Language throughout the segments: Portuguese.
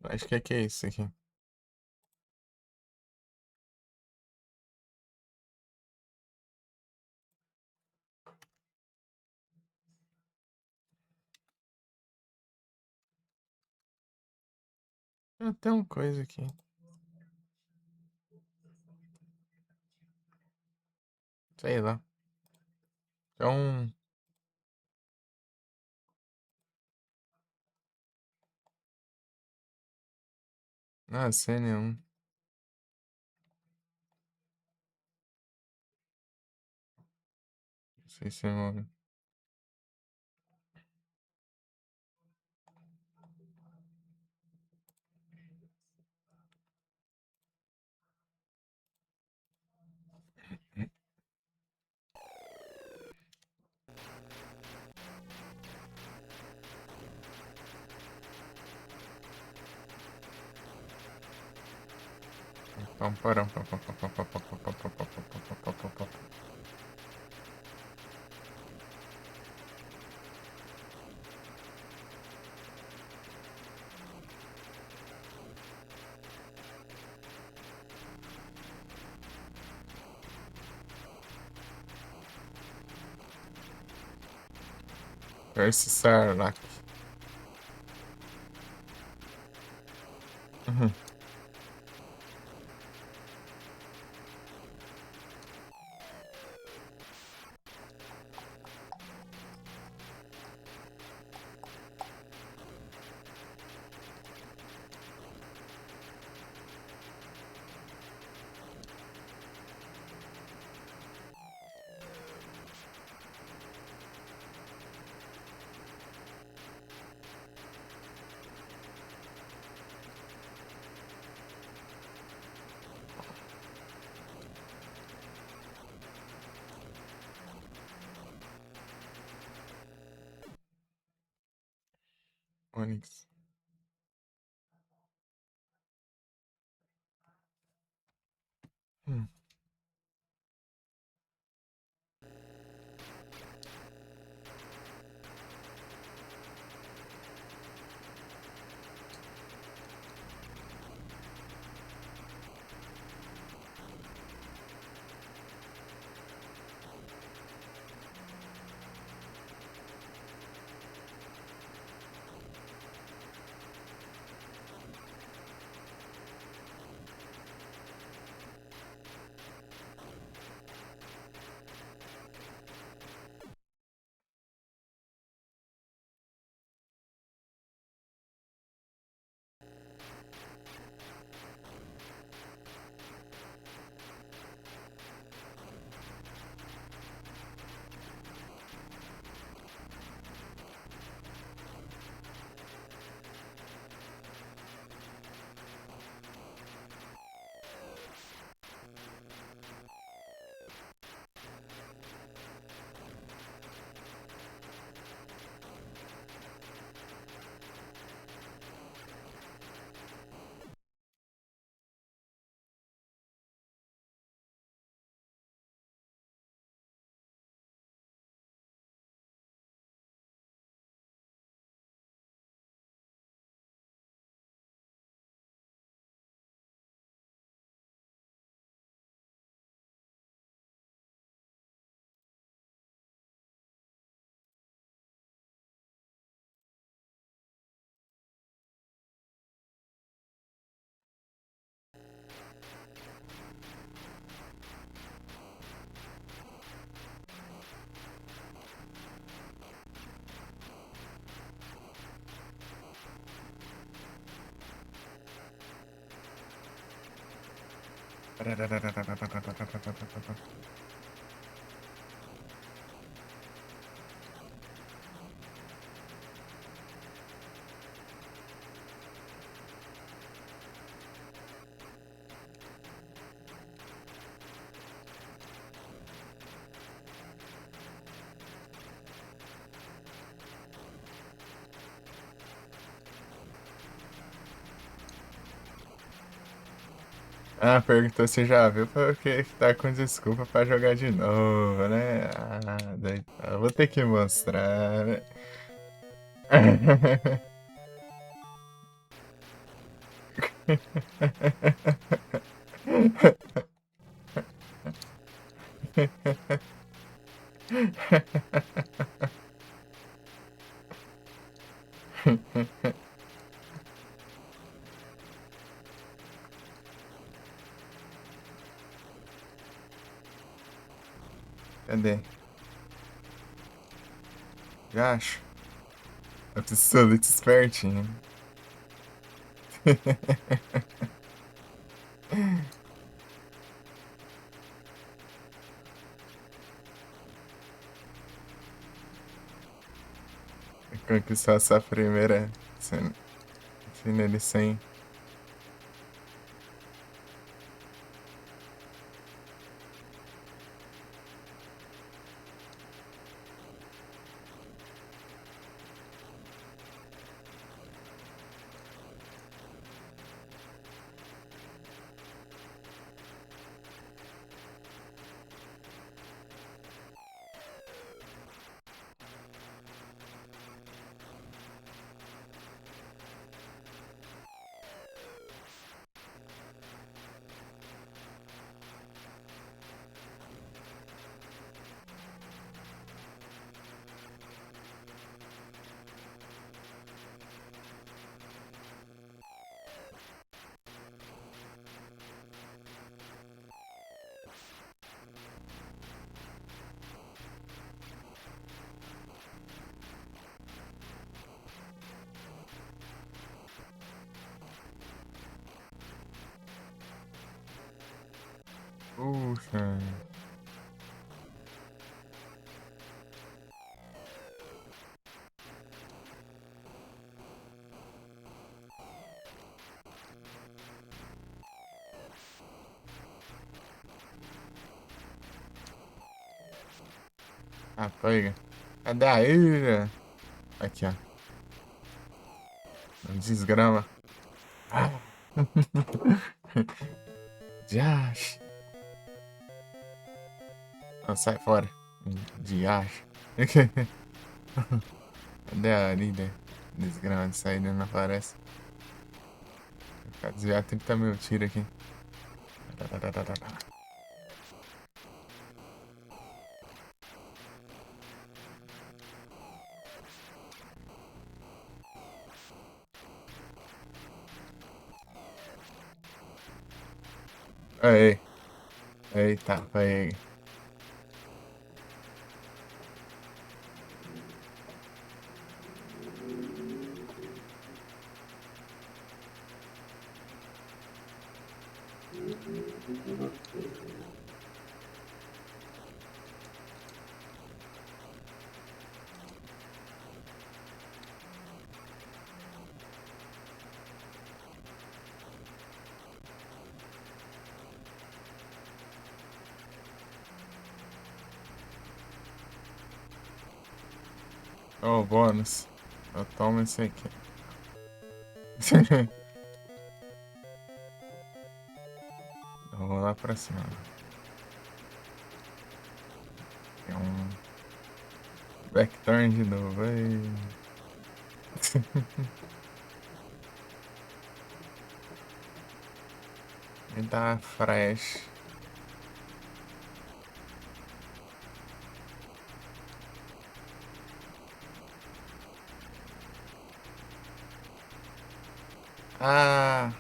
Acho que é isso aqui. Tem uma coisa aqui. Sei lá. É um. Ah, CN1. Não sei se é nome. Pam, param, pam, pam, pam, pam, pam, pam, pam, pam, pam, pam, pam, pam, pam, pam. Percy Sarlacc. Uhum. Onix. Hum. Ah, perguntou se já viu, porque tá com desculpa pra jogar de novo, né? Ah, daí, eu vou ter que mostrar, né? Cadê? Já acho. Eu preciso ser muito espertinho. Conquistou essa primeira sem ele sem. Puxa. Ah, pega. Cadê a ilha? Aqui, ó. Não desgrama. Ah. Diacho. Não, sai fora. Diacho. Cadê a líder? Desgrama de saída não aparece. Vou desviar 30 mil tiros aqui. Aí. Eita, pega. Oh, bônus. Eu tomo esse aqui. Vamos lá pra cima. É um backturn de novo. Ei. Me dá fresh. Ah!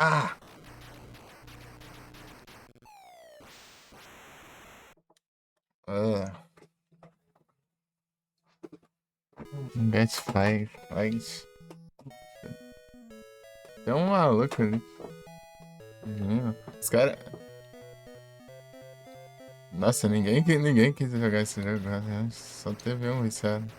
Ah! Ah. Get five, fight. Tem um maluco ali. Os caras. Nossa, ninguém quis jogar esse jogo, né? Só teve um viciado.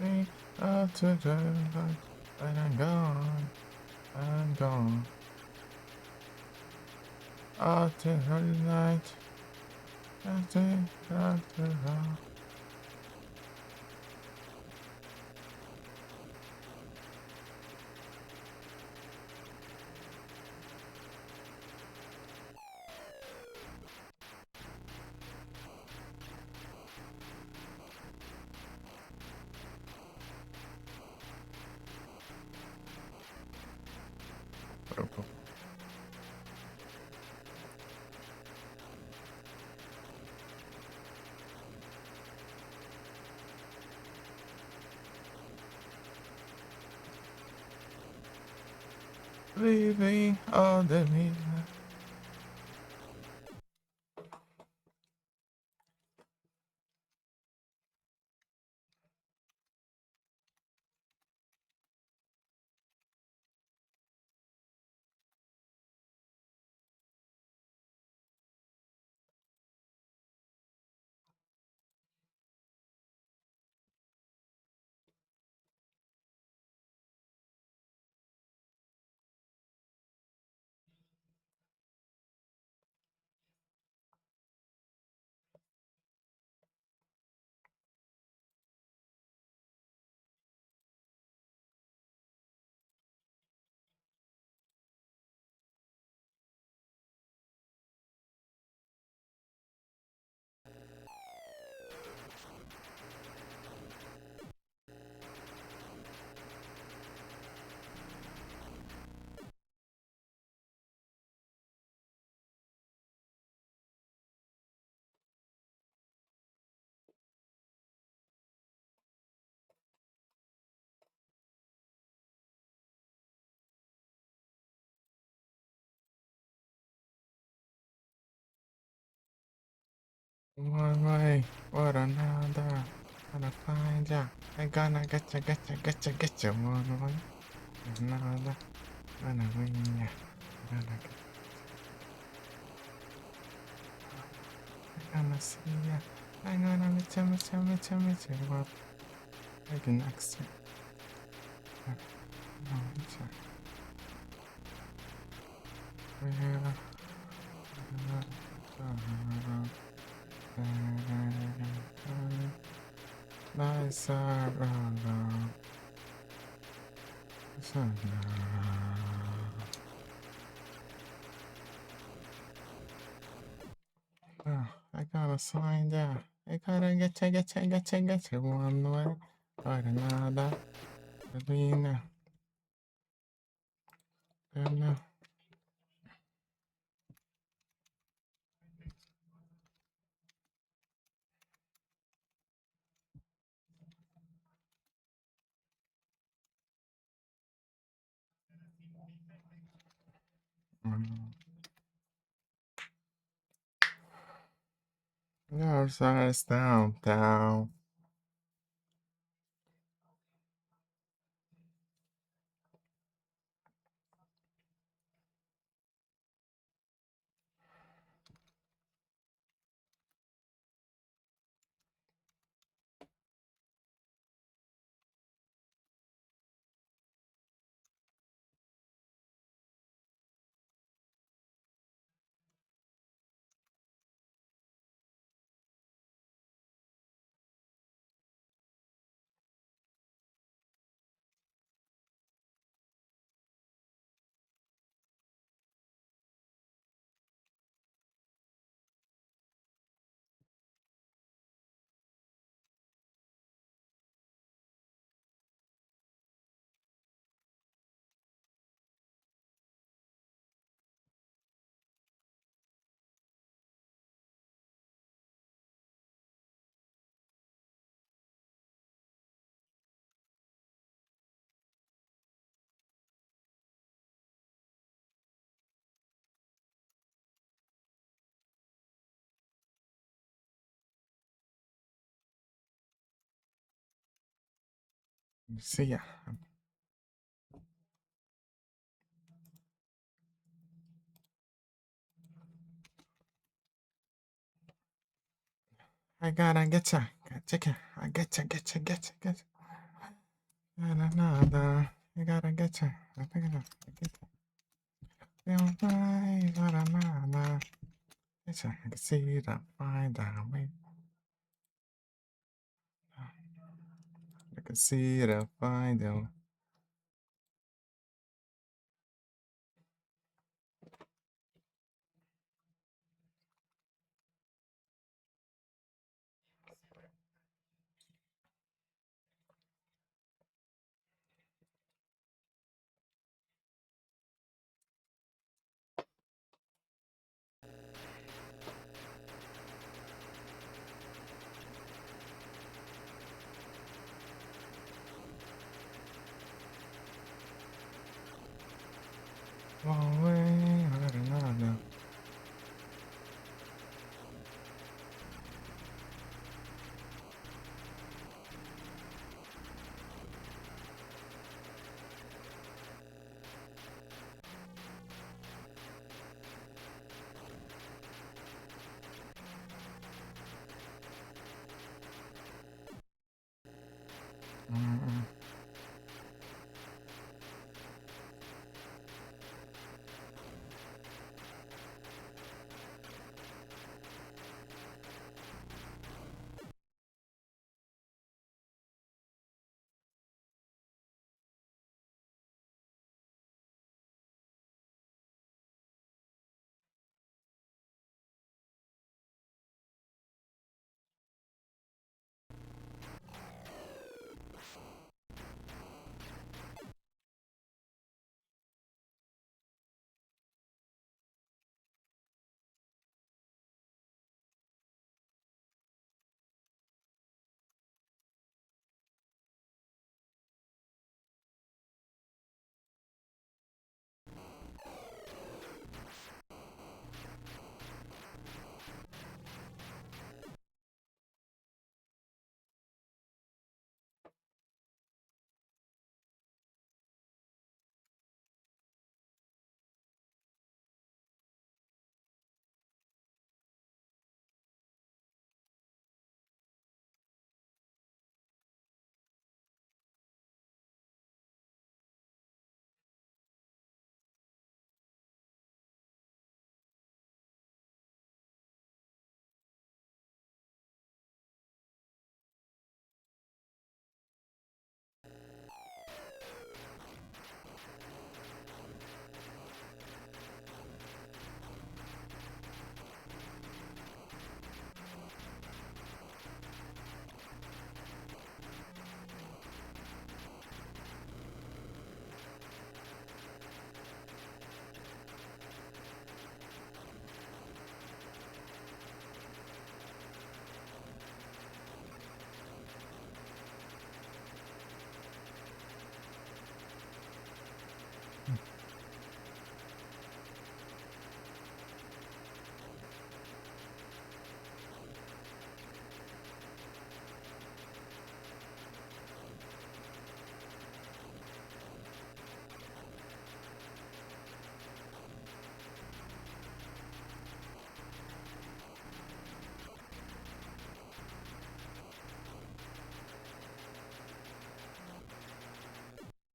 Me out to the light, and I'm gone, I'm gone. Out to the night, after all. Leaving all the midnight. One way or another, gonna find ya. I gonna get ya. One way or another, gonna win ya. Gonna get, I gonna see ya. I gonna meet ya. What? I can next ya. No, it's ya. Nice, I gotta sign there. I gotta get one way or another. Arena. Your size down. See ya. I gotta get ya. Getcha. I getcha. Nada. I gotta get ya. I gotta get ya. Feel nice, nada. Getcha. I can see that find a way. I can see that find a way. Away, nada. Mm.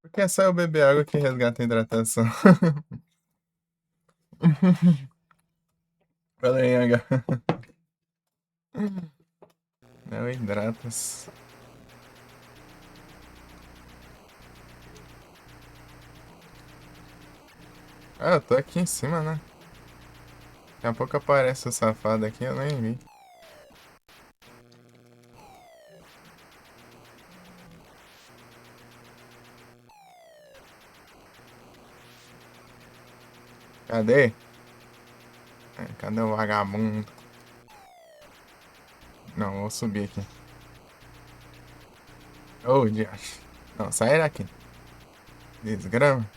Por que só eu beber água que resgata a hidratação? Fala aí, H. Não hidratas. Ah, eu tô aqui em cima, né? Daqui a pouco aparece o safado aqui, eu nem vi. Cadê? Cadê o vagabundo? Não, vou subir aqui. Ô, diacho. Não, sai daqui. Desgrama.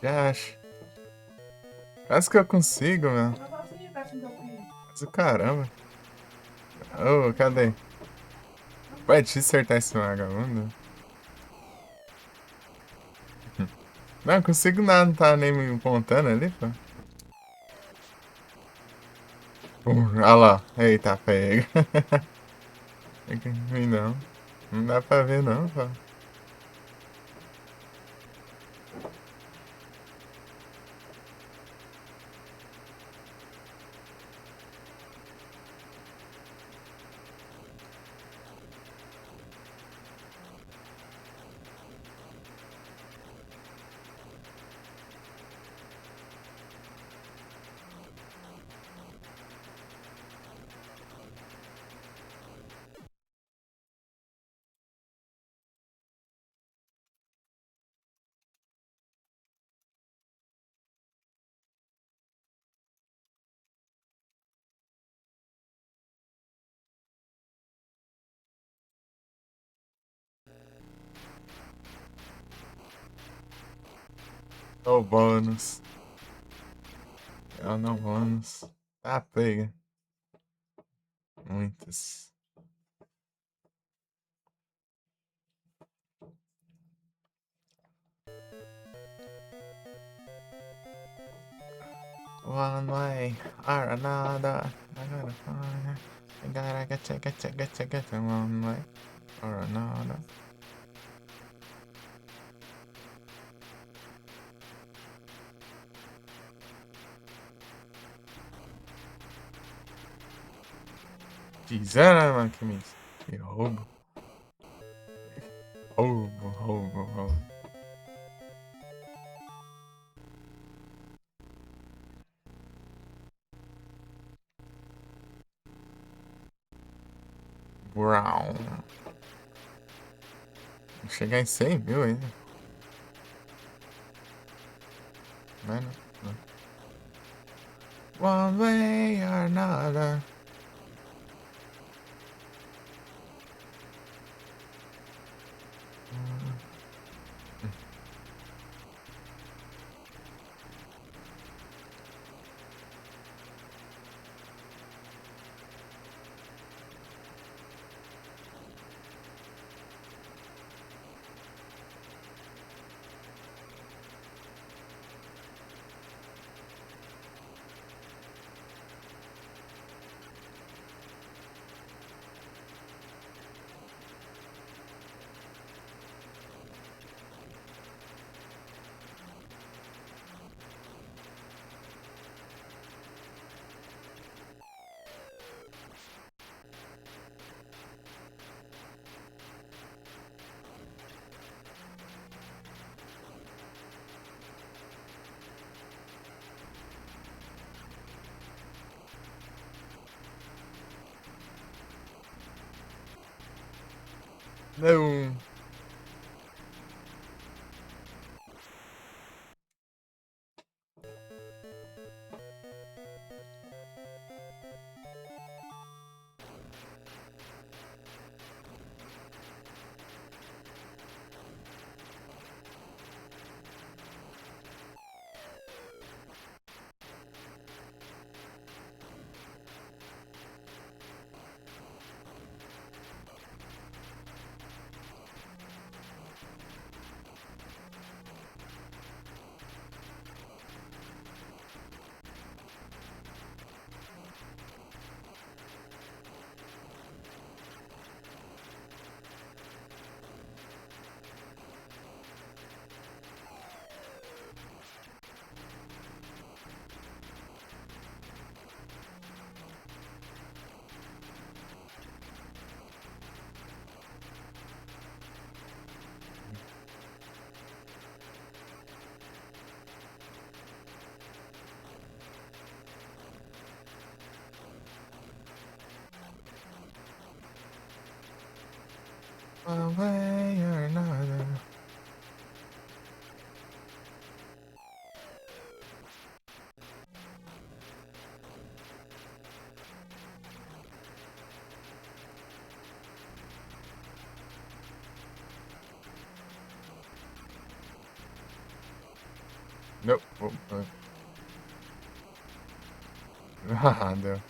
Já acho. Quase que eu consigo, meu. Mas o caramba. Ô, cadê? Vai te acertar esse vagabundo? Não consigo nada, não tá nem me apontando ali, pô. Olha lá. Eita, pega. Não. Não dá pra ver, não, pô. O bônus. É o não bônus. Tá, pega. Muitas. One way or another. I gotta find it. I gotta get you one way or another. Dizendo, mano, que me... Que roubo. Roubo. Brown. Vou chegar em 100 mil ainda. Mas não. One way or another. Não. One way or another. Não. Ah, deu.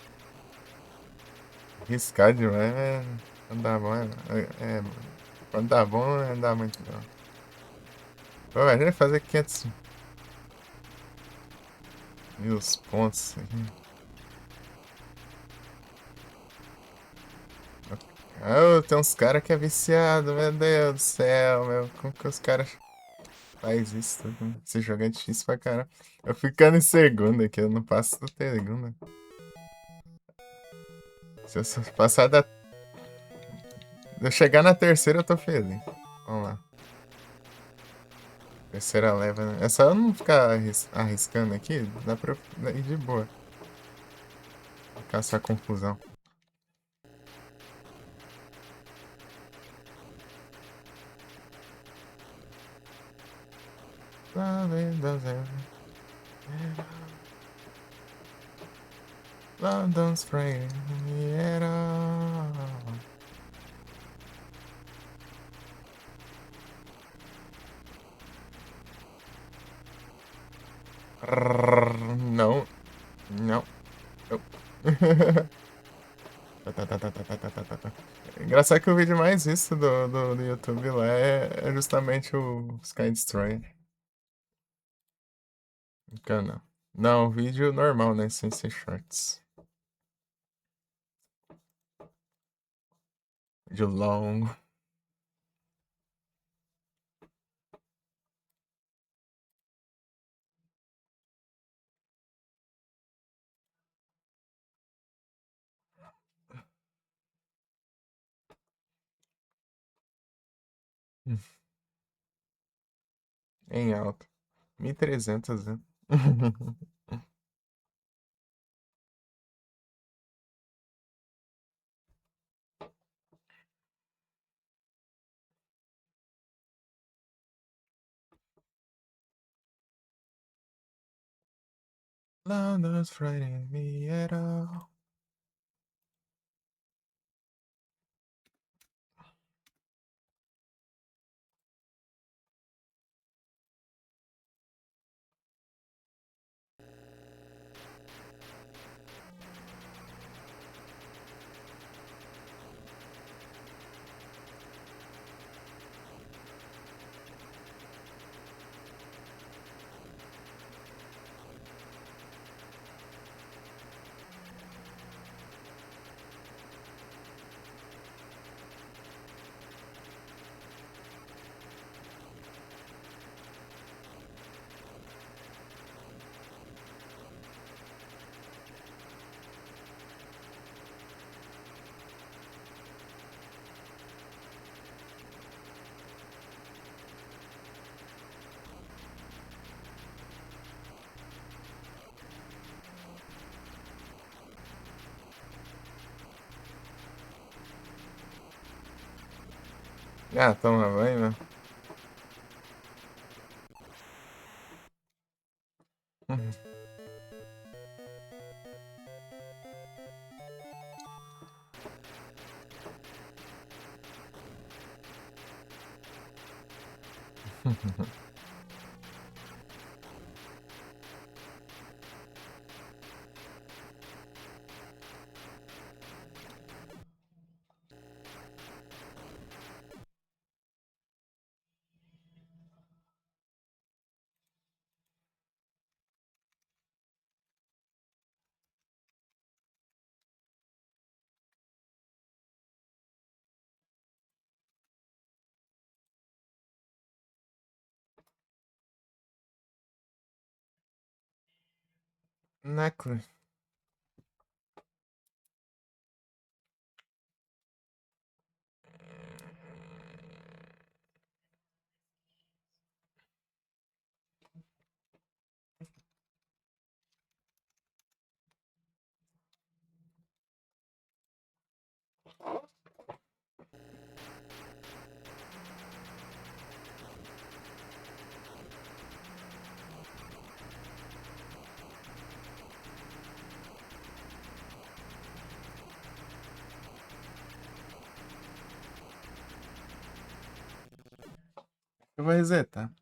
Riscar demais, não dá bom. Quando dá bom, não dá muito não. Pô, imagina fazer 500 mil pontos aqui. Ah, tem uns caras que é viciado, meu Deus do céu, meu. Como que os caras fazem isso? Esse jogo é difícil pra caramba. Eu ficando em segunda aqui, eu não passo da segunda. Se eu só passar da. Eu chegar na terceira, eu tô feliz. Vamos lá. Terceira leva, né? É só eu não ficar arriscando aqui, dá pra eu ir de boa. Ficar essa confusão. London's free. Não, não, não. Tá. Engraçado que o vídeo mais visto do YouTube lá é justamente o Sky Destroyer. Não. Não, vídeo normal, né? Sem ser shorts. Vídeo longo. Em alta. 1.300, né? London's frightening me at all. Ah, toma banho, né? Necklace. Eu vou resetar.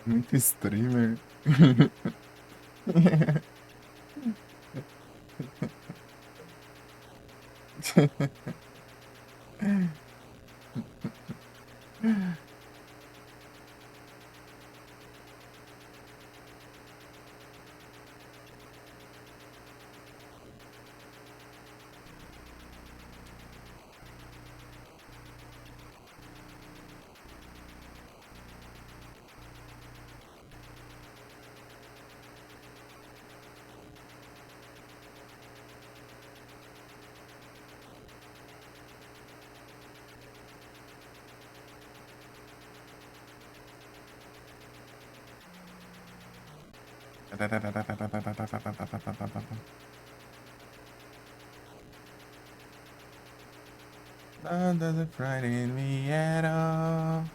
Muito streamer. Love doesn't frighten me at all.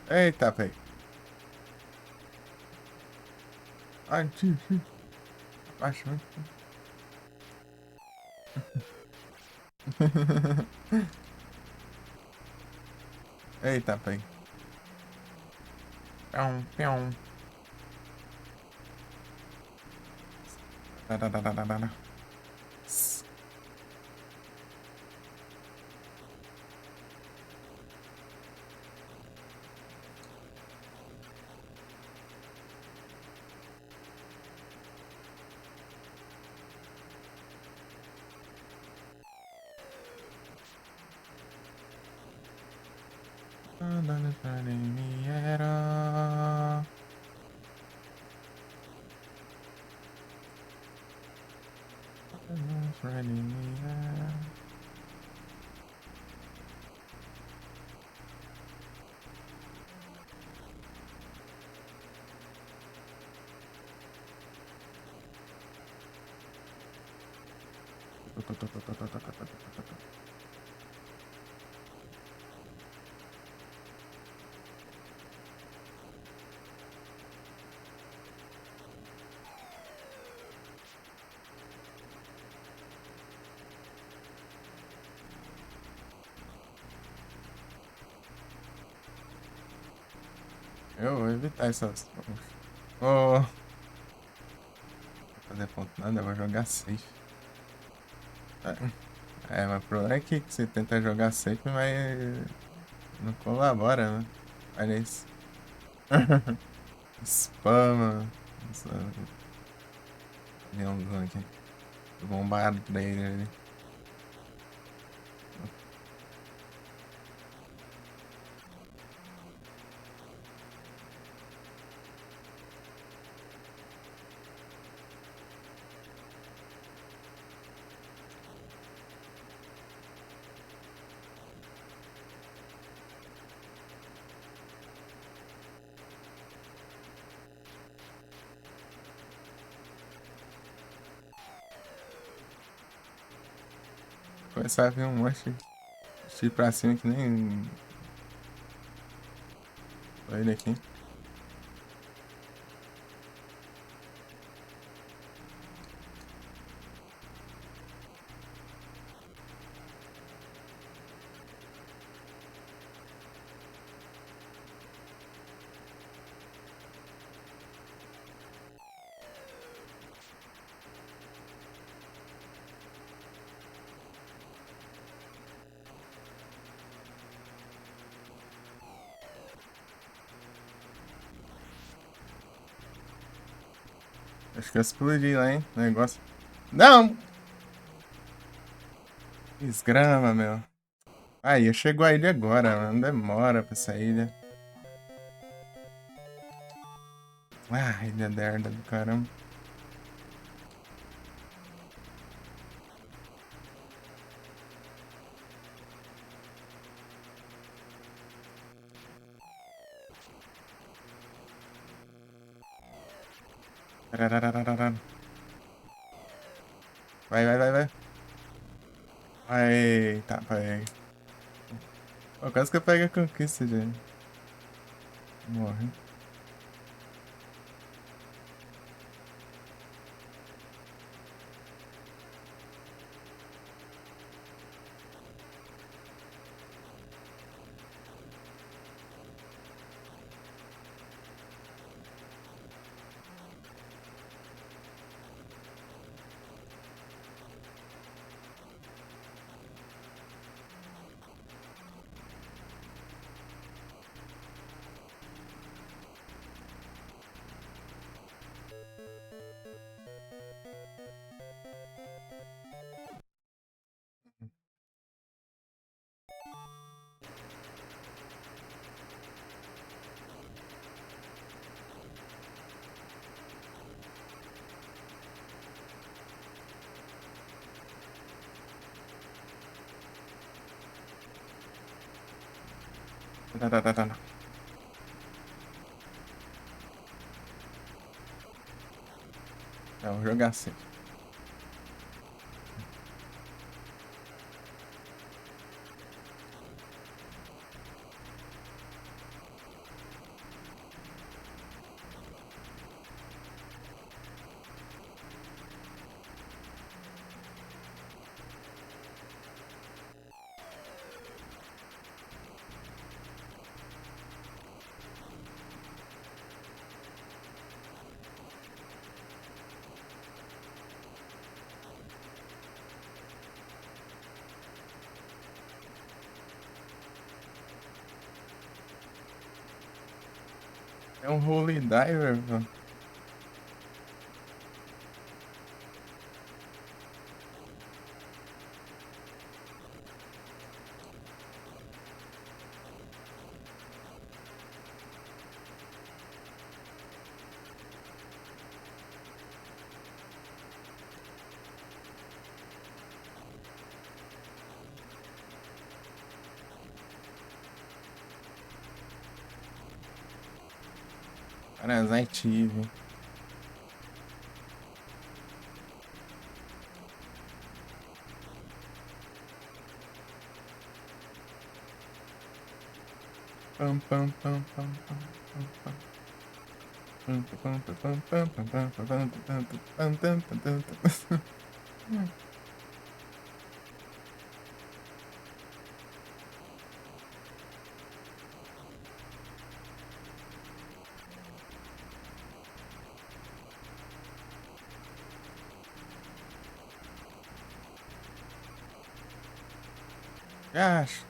Eita, pei. Ai, tio. Acho. Eita, pei. Pião, pião. Dadadadadada. Love doesn't frighten me at all. Love doesn't frighten me at all. Eu vou evitar essas. Oh, fazer ponto nada, eu vou jogar safe. Mas o problema é que você tenta jogar safe, mas não colabora, né? Olha isso. Spama. Nossa, leãozão aqui. Bombardeiro ali. Começar a vir um monte de ir pra cima que nem. Olha ele aqui. Acho que eu explodi lá, hein? O negócio. Não! Desgrama, meu. Aí, eu chego a ilha agora, mano. Não demora pra essa ilha. Ah, ilha lerda do caramba. Tararararara. Vai. Eita, pai. Pô, quase que eu pego a conquista, gente. Morre. Tá, tá, tá, tá, tá. É, vou jogar assim. É um Holy Diver, pô. Parasite Eve. Pam, pam, pam, pam, pam, pam, pam. Pam, pam, pam, pam, pam, pam, pam, pam, pam, pam, pam, pam, pam, pam, pam. Gosh.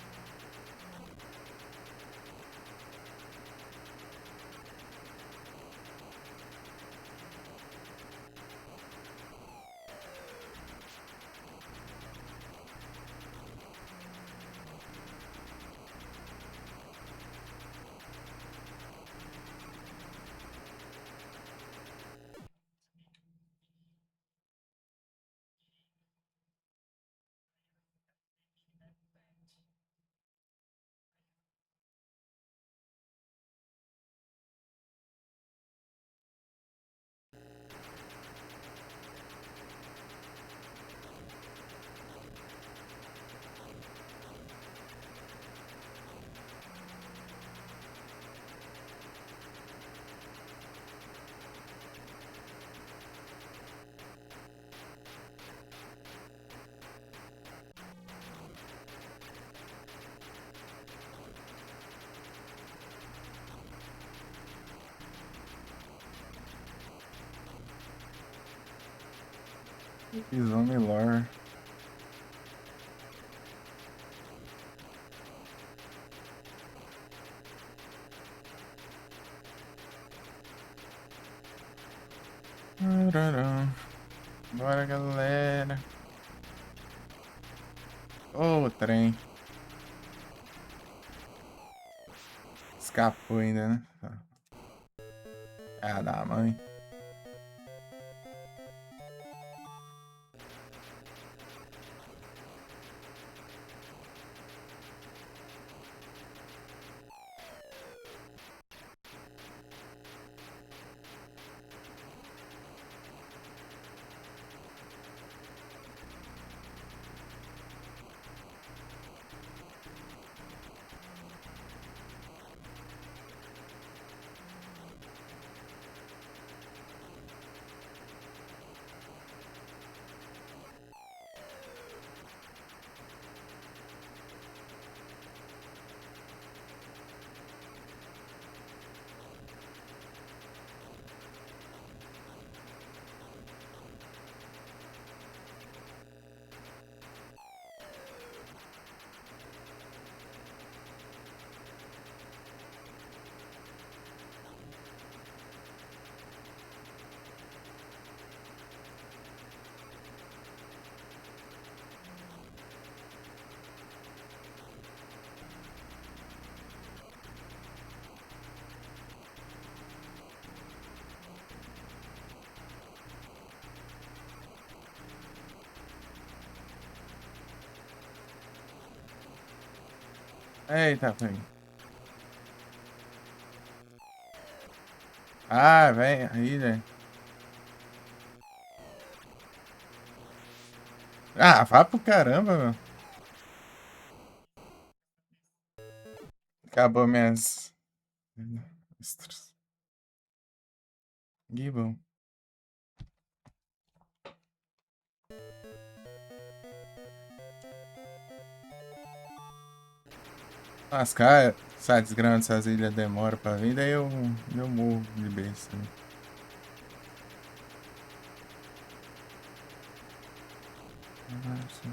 Exame lore. Tarará. Bora, galera. Ô, trem. Escapou ainda, né? Ah, da mãe. Eita, velho. Ah, vem aí, velho. Ah, vá pro caramba, meu. Acabou minhas. Extras. Gibbon. As cara, essa desgrama dessas ilhas demora pra vir, daí eu morro de besta, né? Nossa.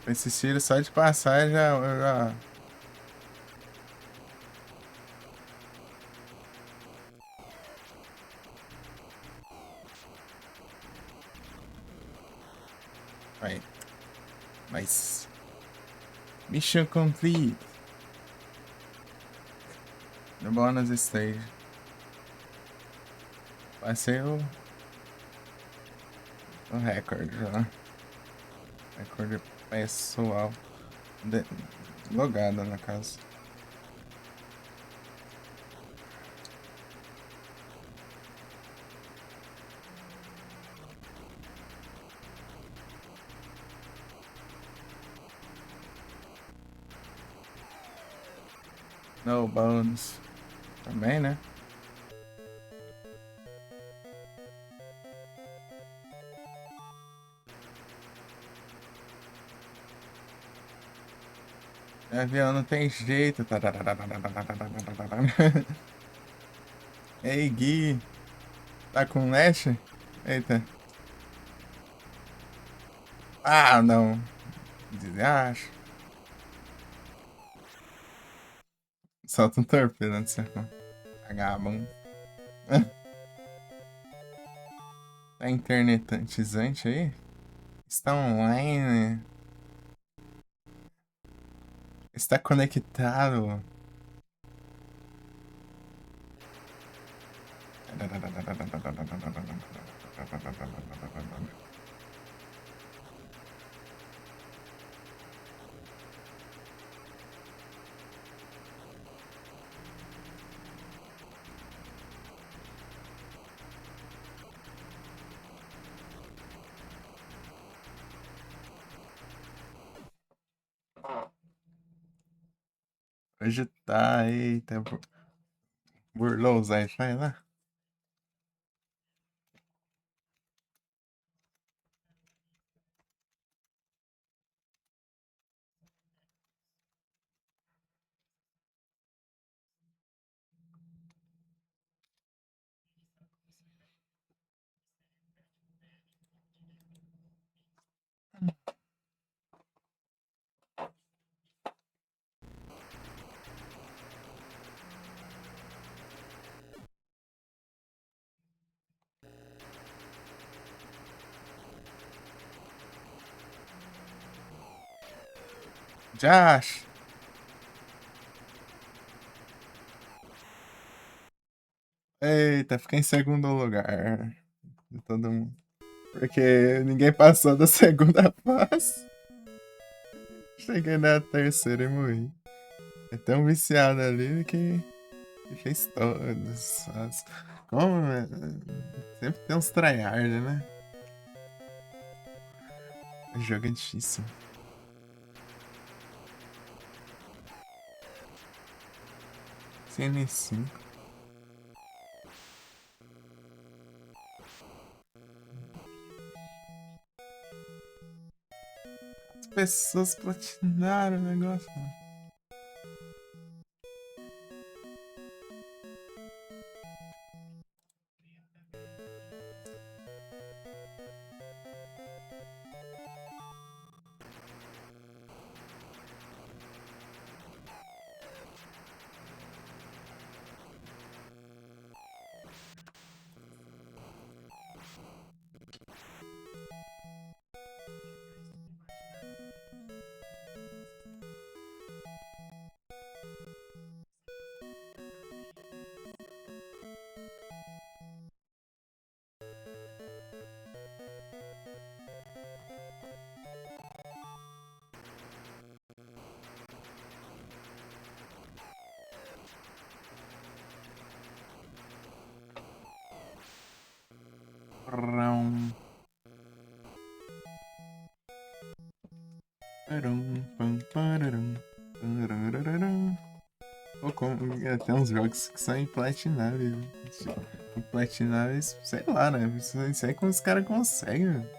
Esse tiro só de passar eu já. Aí, mas. Mission complete. No bonus stage. Passei o recorde já. Recorde pessoal. De, logada, na casa. No bonus. Também, né? Avião não tem jeito. Ei, Gui. Tá com Nash? Eita. Ah, não. Acho. Solta um torpedo antes de você. Vagabundo. Tá internetizante aí? Está online? Está conectado? Hoje tá, eita, burlou os Wi-Fi lá? Josh! Eita, fiquei em segundo lugar. De todo mundo. Porque ninguém passou da segunda fase. Cheguei na terceira e morri. É tão viciado ali que fez todas. Como, né? Sempre tem uns tryhard, né? O jogo é difícil. CN5. As pessoas platinaram o negócio, mano. Ram, param, pam, pararam, pararararam. Ou como, tem uns jogos que são implatináveis. Implatináveis, sei lá, né? Isso aí como os caras conseguem, velho.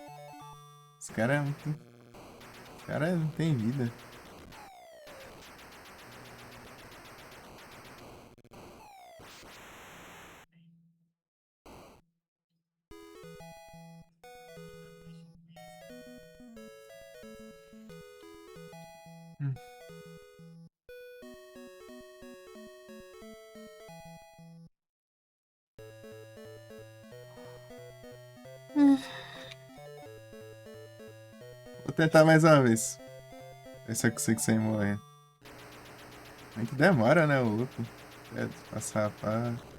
Os caras é muito. Os caras não tem vida. Hum. Vou tentar mais uma vez. Ver se eu consigo sem morrer. É que demora, né, o loop. É, passar a.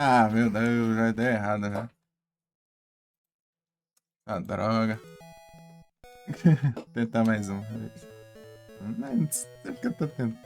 Ah, meu Deus, já deu errado, né? Ah, droga. Vou tentar mais um. Não sei porque eu tô tentando.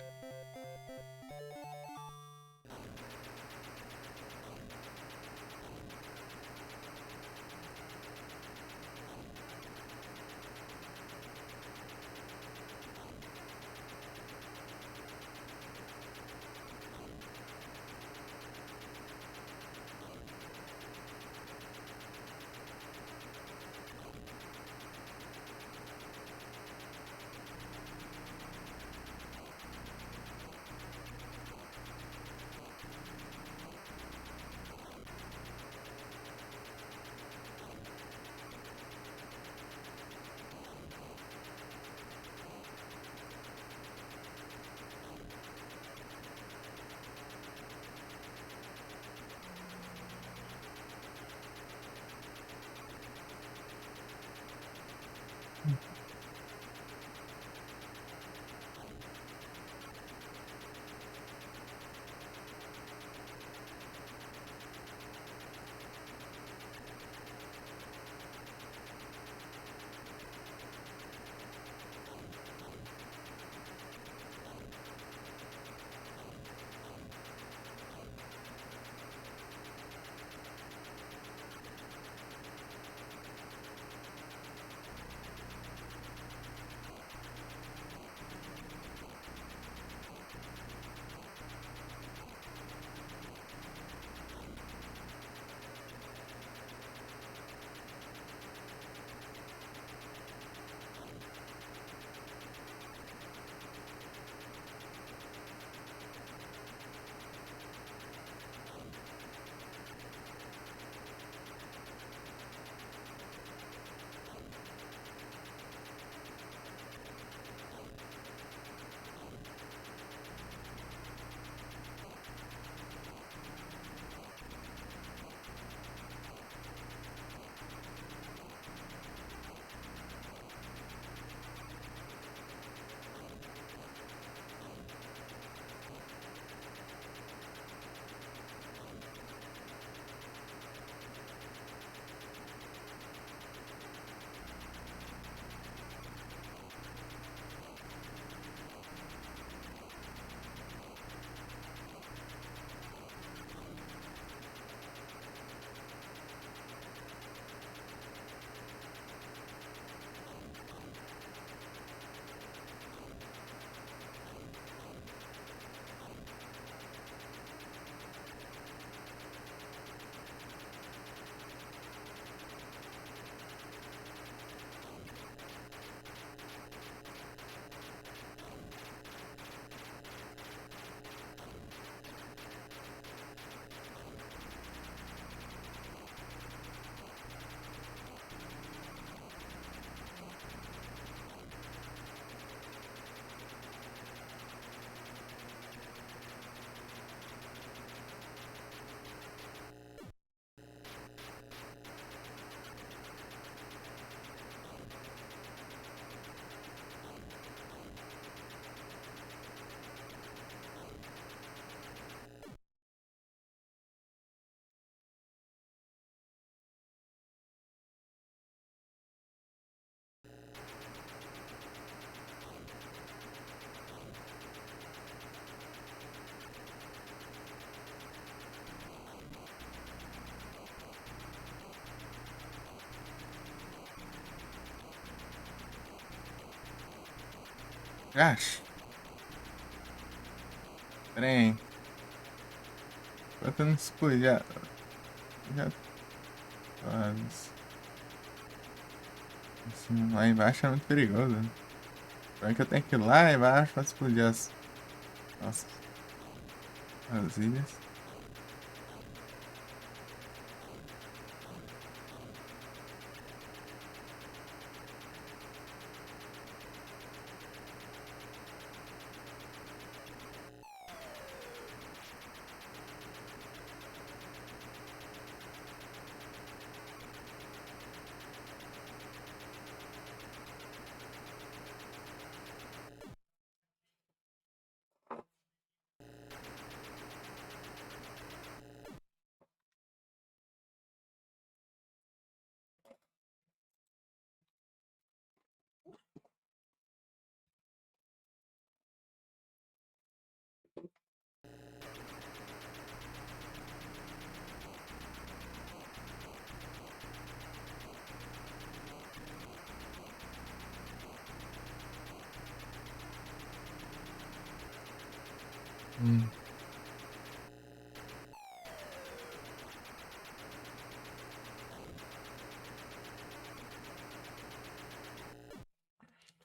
Acho. Pera aí. Enquanto não explodir. Já quase. Assim, lá embaixo é muito perigoso. Pior que eu tenho que ir lá embaixo pra explodir as, as ilhas. Hum.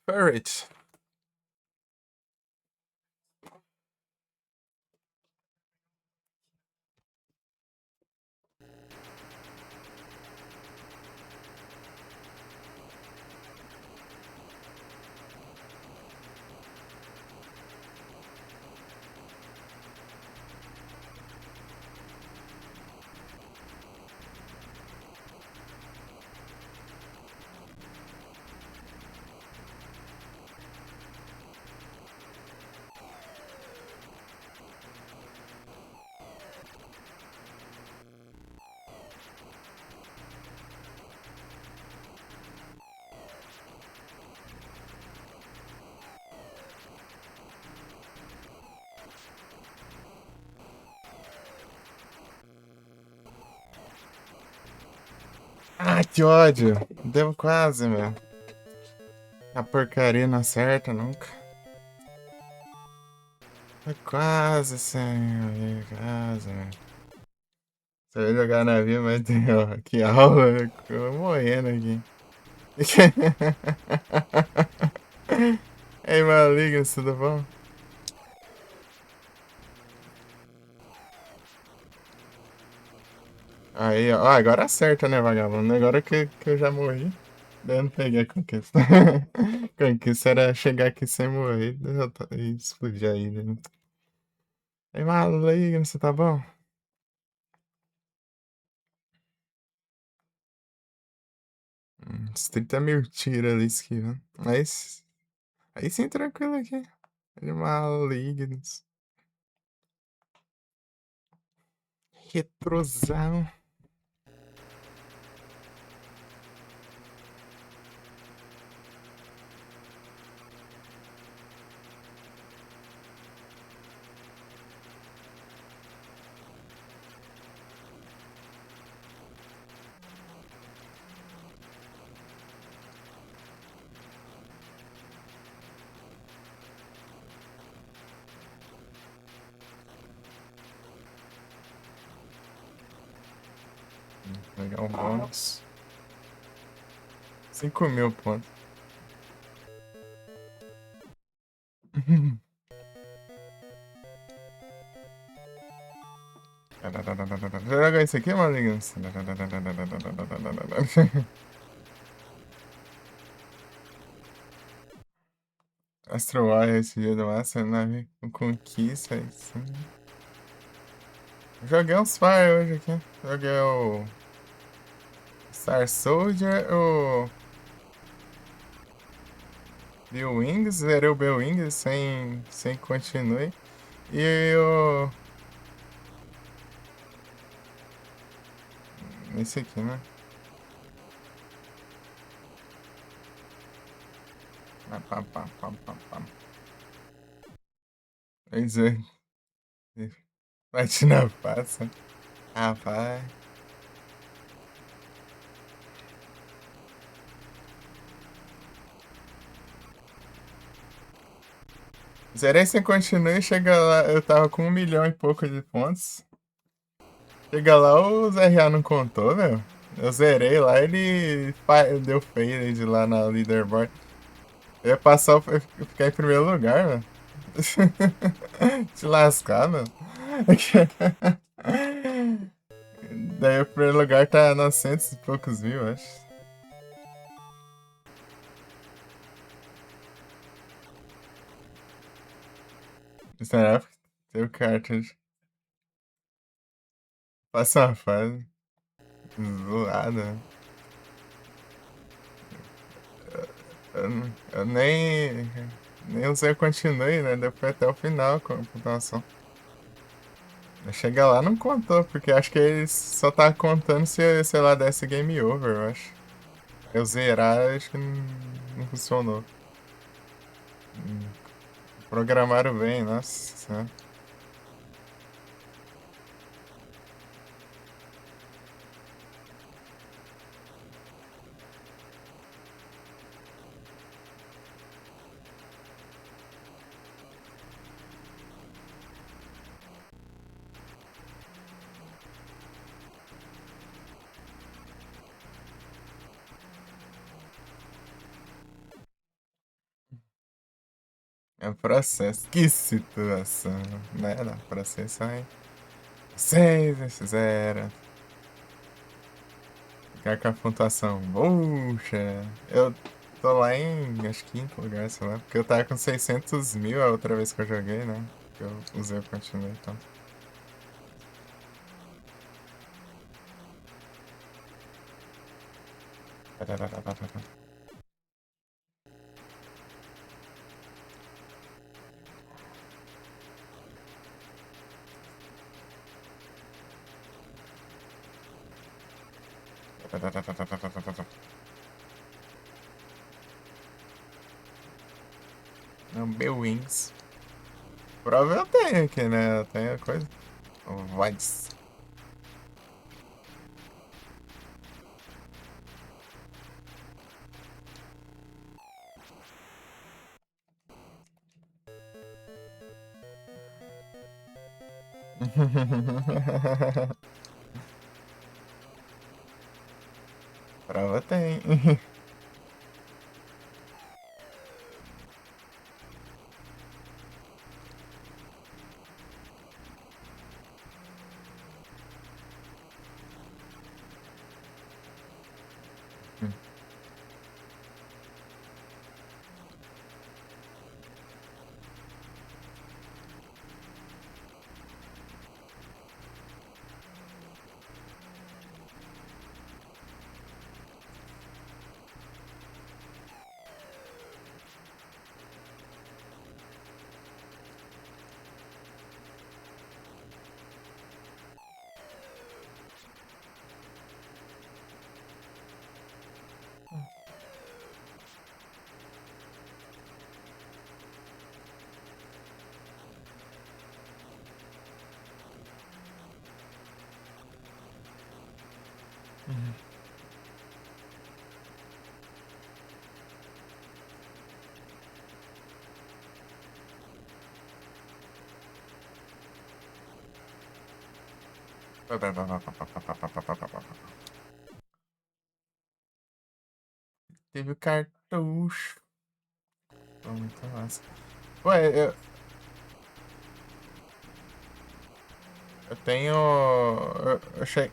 Ferret. Ah, que ódio. Deu quase, meu. A porcaria não acerta nunca. Foi quase, senhor. Quase, meu. Você vai jogar navio, mas tem, ó, que aula. Eu vou morrendo aqui. Ei, maligno, tudo bom? Aí, ó, agora acerta, né, vagabundo? Agora que eu já morri. Daí eu não peguei a conquista. Conquista era chegar aqui sem morrer e explodir aí, né? Ei, maligno, você tá bom? Uns 30 mil tiros ali esquivando. Aí sim, tranquilo aqui. Ele malignos. Retrosão. Pegar um bônus. 5.000 pontos. Joga isso aqui, malignos. Astro Warrior esse dia do Master nave com conquista. Isso. Joguei uns Fire hoje aqui. Joguei o Star Soldier, o Bill Wings, zerei o Bill Wings sem continue. E o. Esse aqui, né? Pá, pá, pá, pá, pá, pá. Pois é. Bate na passa. Rapaz. Zerei sem continue, chega lá, eu tava com 1 milhão e pouco de pontos. Chega lá, o ZRA não contou, meu. Eu zerei lá, ele deu fade lá na leaderboard. Eu ia passar, eu ficar em primeiro lugar, meu. Te lascar, meu. Daí o primeiro lugar tá 900 e poucos mil, acho. Isso na época, tem o cartridge. Passa uma fase. Zoada. Eu nem usei o continue, né? Depois até o final com a pontuação. Chega lá, não contou, porque acho que ele só tá contando se, sei lá, desse game over, eu acho. Eu zerar, acho que não funcionou. Hum, Programaram bem, nossa senhora. É um processo. Que situação, né? Não, processo aí. 6 vs 0. Ficar com a pontuação. Puxa. Eu tô lá em, acho que quinto lugar, sei lá. Porque eu tava com 600 mil a outra vez que eu joguei, né? Que eu usei o continue, então. Não, B-Wings. Prova eu tenho aqui, né? Eu tenho a coisa. Voice. Prova tem. Teve o cartucho. Pô, muito massa. Ué, eu tenho. Acho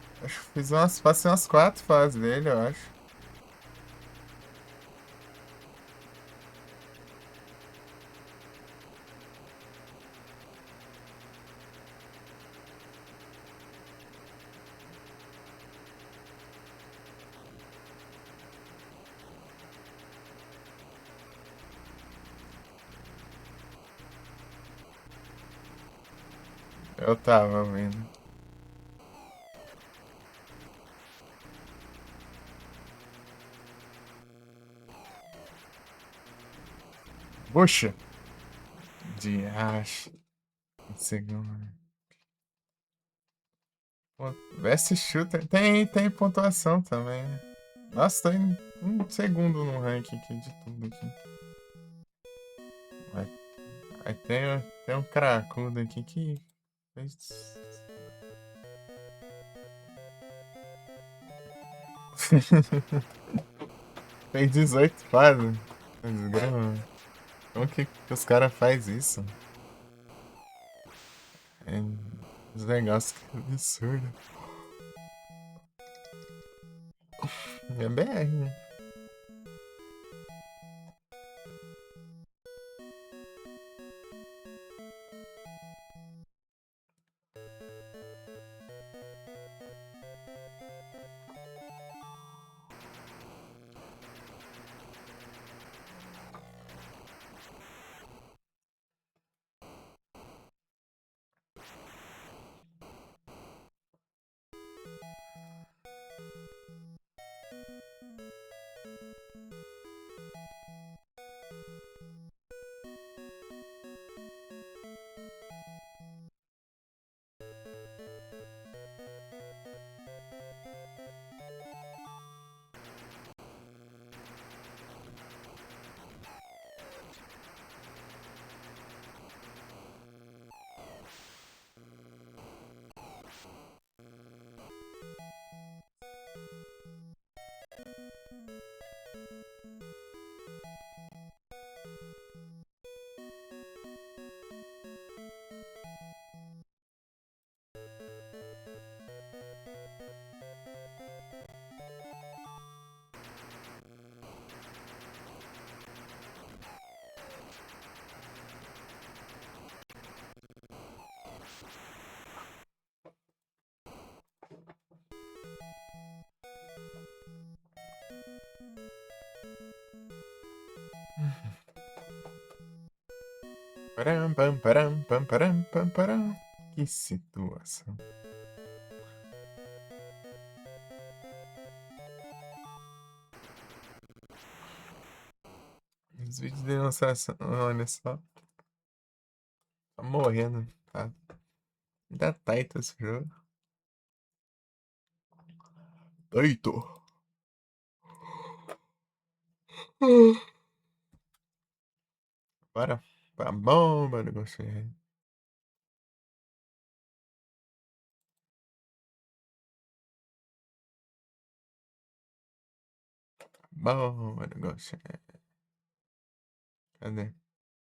que passei umas 4 fases dele, eu acho. Eu tava vendo. Puxa! De acho. Segundo. Best Shooter. Tem pontuação também, né? Nossa, tô em um segundo no ranking aqui de tudo aqui. Vai. Aí tem um cracudo aqui que fez. Fez 18 quase. Desgrama. Como que os caras fazem isso? É uns negócios que é absurdo. É BR, né? Param, pam, param, pam, param, pam, param. Que situação. Os vídeos de demonstração, olha só. Tá morrendo. Tá. Ainda taita esse jogo. Taito. Bora. Tá bom, mano. Gostei. Bom, mano. Gostei. Cadê?